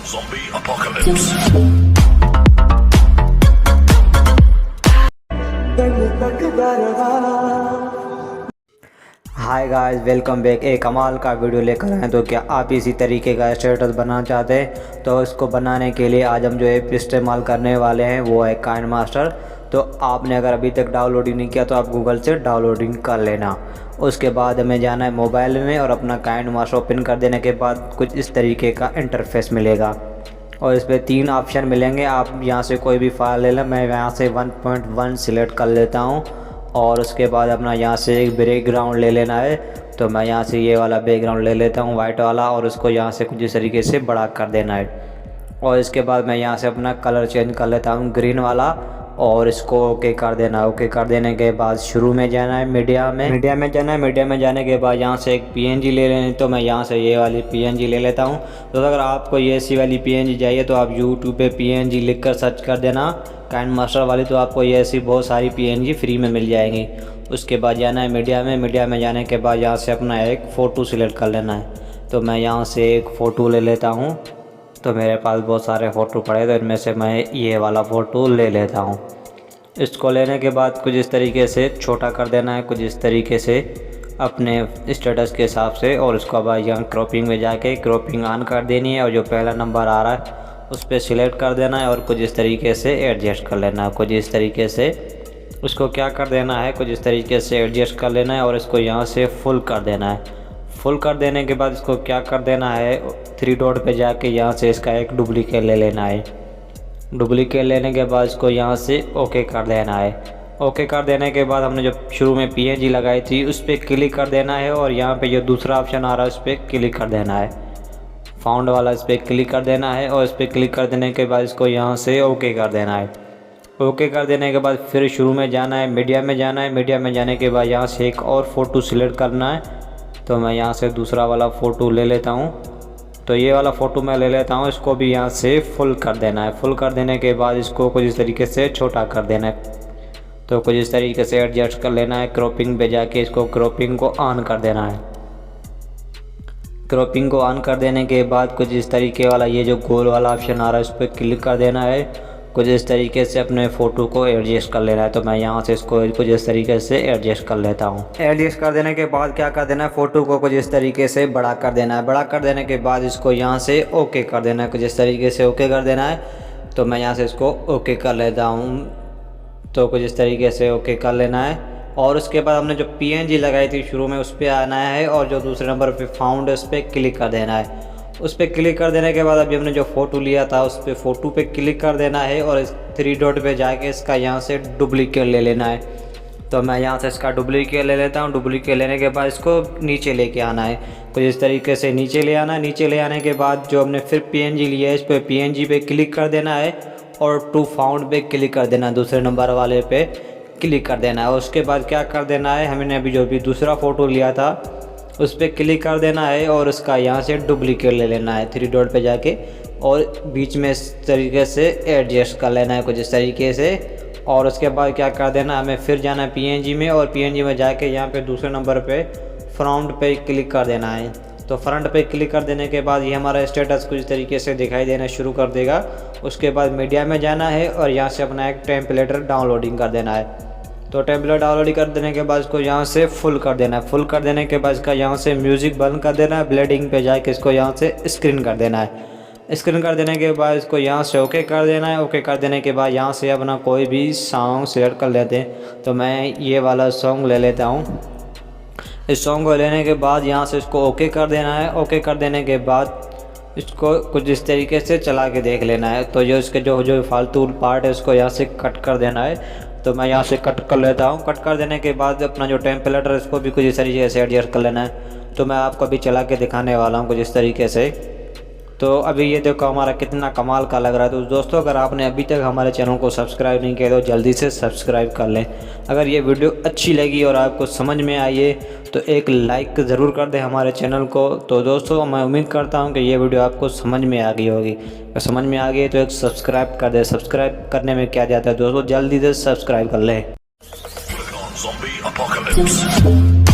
Zombie apocalypse. Hi guys, welcome back. एक कमाल का वीडियो लेकर आए। तो क्या आप इसी तरीके का स्टेटस बनाना चाहते हैं? तो इसको बनाने के लिए आज हम जो ऐप इस्तेमाल करने वाले हैं वो है काइनमास्टर। तो आपने अगर अभी तक डाउनलोडिंग नहीं किया तो आप गूगल से डाउनलोडिंग कर लेना। उसके बाद हमें जाना है मोबाइल में और अपना काइनमास्टर ओपन कर देने के बाद कुछ इस तरीके का इंटरफेस मिलेगा और इस पर 3 ऑप्शन मिलेंगे। आप यहाँ से कोई भी फाइल ले लें। मैं यहाँ से 1.1 सिलेक्ट कर लेता हूँ और उसके बाद अपना यहाँ से एक बैकग्राउंड ले लेना है। तो मैं यहाँ से ये वाला बैकग्राउंड ले लेता हूँ, वाइट वाला, और उसको यहाँ से कुछ इस तरीके से बड़ा कर देना है। और इसके बाद मैं यहाँ से अपना कलर चेंज कर लेता हूँ, ग्रीन वाला, और इसको ओके कर देना है। ओके कर देने के बाद शुरू में जाना है, मीडिया में जाना है। मीडिया में जाने के बाद यहाँ से एक पीएनजी ले लेनी। तो मैं यहाँ से ये वाली पीएनजी ले लेता हूँ। तो अगर आपको ये सी वाली पीएनजी चाहिए तो आप यूट्यूब पे पीएनजी लिख कर सर्च कर देना काइनमास्टर वाली, तो आपको ये ऐसी बहुत सारी पीएनजी फ्री में मिल जाएंगी। उसके बाद जाना है मीडिया में जाने के बाद यहाँ से अपना एक फ़ोटो सिलेक्ट कर लेना है। तो मैं यहाँ से एक फ़ोटो ले लेता हूँ। तो मेरे पास बहुत सारे फ़ोटो पड़े, तो इनमें से मैं ये वाला फ़ोटो ले लेता हूँ। इसको लेने के बाद कुछ इस तरीके से छोटा कर देना है, कुछ इस तरीके से अपने स्टेटस के हिसाब से। और उसको बाद यहाँ क्रॉपिंग में जाके क्रॉपिंग ऑन कर देनी है और जो पहला नंबर आ रहा है उस पर सिलेक्ट कर देना है और कुछ इस तरीके से एडजस्ट कर लेना है। कुछ इस तरीके से उसको क्या कर देना है, कुछ इस तरीके से एडजस्ट कर लेना है और इसको यहाँ से फुल कर देना है। फुल कर देने के बाद इसको क्या कर देना है, 3 डॉट पे जाके यहाँ से इसका एक डुप्लीकेट ले लेना है। डुप्लीकेट लेने के बाद इसको यहाँ से ओके कर देना है। ओके कर देने के बाद हमने जो शुरू में पीएनजी लगाई थी उस पर क्लिक कर देना है और यहाँ पे जो दूसरा ऑप्शन आ रहा है उस पर क्लिक कर देना है, फाउंड वाला, इस पर क्लिक कर देना है। और इस पर क्लिक कर देने के बाद इसको यहाँ से ओके कर देना है। ओके कर देने के बाद फिर शुरू में जाना है, मीडिया में जाना है। मीडिया में जाने के बाद यहाँ से एक और फ़ोटो सिलेक्ट करना है। तो मैं यहाँ से दूसरा वाला फ़ोटो ले लेता हूँ। तो ये वाला फ़ोटो मैं ले लेता हूँ, इसको भी यहाँ से फुल कर देना है। फुल कर देने के बाद इसको कुछ इस तरीके से छोटा कर देना है। तो कुछ इस तरीके से एडजस्ट कर लेना है। क्रॉपिंग पे जाके इसको क्रॉपिंग को ऑन कर देना है। क्रॉपिंग को ऑन कर देने के बाद कुछ इस तरीके वाला ये जो गोल वाला ऑप्शन आ रहा है उस पर क्लिक कर देना है। कुछ इस तरीके से अपने फ़ोटो को एडजस्ट कर लेना है। तो मैं यहाँ से इसको कुछ इस तरीके से एडजस्ट कर लेता हूँ। एडजस्ट कर देने के बाद क्या कर देना है, फ़ोटो को कुछ इस तरीके से बड़ा कर देना है। बड़ा कर देने के बाद इसको यहाँ से ओके कर देना है। कुछ इस तरीके से ओके कर देना है। तो मैं यहाँ से इसको ओके कर लेता हूँ। तो कुछ इस तरीके से ओके कर लेना है। और उसके बाद हमने जो पीएनजी लगाई थी शुरू में उस पर आना है और जो दूसरे नंबर पे फाउंड है उस पर क्लिक कर देना है। उस पर क्लिक कर देने के बाद अभी हमने जो फ़ोटो लिया था उस पर फ़ोटो पे क्लिक कर देना है और इस 3 डॉट पे जाके इसका यहाँ से डुप्लीकेट ले लेना है। तो मैं यहाँ से इसका डुप्लीकेट ले लेता हूँ। डुप्लीकेट लेने के बाद इसको नीचे लेके आना है। कुछ इस तरीके से नीचे ले आना है। नीचे ले आने के बाद जो हमने फिर पीएनजी लिया है इस पर पीएनजी पे क्लिक कर देना है और टू फाउंड पे क्लिक कर देना है। दूसरे नंबर वाले पे क्लिक कर देना है। और उसके बाद क्या कर देना है, हमने अभी जो भी दूसरा फ़ोटो लिया था उस पर क्लिक कर देना है और उसका यहाँ से डुप्लीकेट ले लेना है 3 डॉट पे जाके और बीच में इस तरीके से एडजस्ट कर लेना है कुछ इस तरीके से। और उसके बाद क्या कर देना, हमें फिर जाना है पीएनजी में और पीएनजी में जाके यहाँ पे दूसरे नंबर पे फ्रंट पे क्लिक कर देना है। तो फ्रंट पे क्लिक कर देने के बाद ये हमारा स्टेटस कुछ तरीके से दिखाई देना शुरू कर देगा। उसके बाद मीडिया में जाना है और यहाँ से अपना एक टेम्पलेट डाउनलोडिंग कर देना है। तो टेम्पलेट डाउनलोड कर देने के बाद इसको यहाँ से फुल कर देना है। फुल कर देने के बाद इसका यहाँ से म्यूज़िक बंद कर देना है। ब्लेंडिंग पे जाके इसको यहाँ से स्क्रीन कर देना है। स्क्रीन कर देने के बाद इसको यहाँ से ओके कर देना है। ओके कर देने के बाद यहाँ से अपना कोई भी सॉन्ग सिलेक्ट कर लेते हैं। तो मैं ये वाला सॉन्ग ले लेता हूँ। इस सॉन्ग को लेने के बाद यहाँ से इसको ओके कर देना है। ओके कर देने के बाद इसको कुछ इस तरीके से चला के देख लेना है। तो जो इसके जो फालतू पार्ट है उसको यहाँ से कट कर देना है। तो मैं यहाँ से कट कर लेता हूँ। कट कर देने के बाद अपना जो टेम्पलेट है इसको भी कुछ इस तरीके से एडजस्ट कर लेना है। तो मैं आपको अभी चला के दिखाने वाला हूँ कुछ इस तरीके से। तो अभी ये देखो हमारा कितना कमाल का लग रहा है। तो दोस्तों, अगर आपने अभी तक हमारे चैनल को सब्सक्राइब नहीं किया तो जल्दी से सब्सक्राइब कर लें। अगर ये वीडियो अच्छी लगी और आपको समझ में आई है तो एक लाइक ज़रूर कर दें हमारे चैनल को। तो दोस्तों, मैं उम्मीद करता हूँ कि ये वीडियो आपको समझ में आ गई होगी। अगर समझ में आ गई तो एक सब्सक्राइब कर दें। सब्सक्राइब करने में क्या जाता है दोस्तों, जल्दी से सब्सक्राइब कर लें। Zombie apocalypse.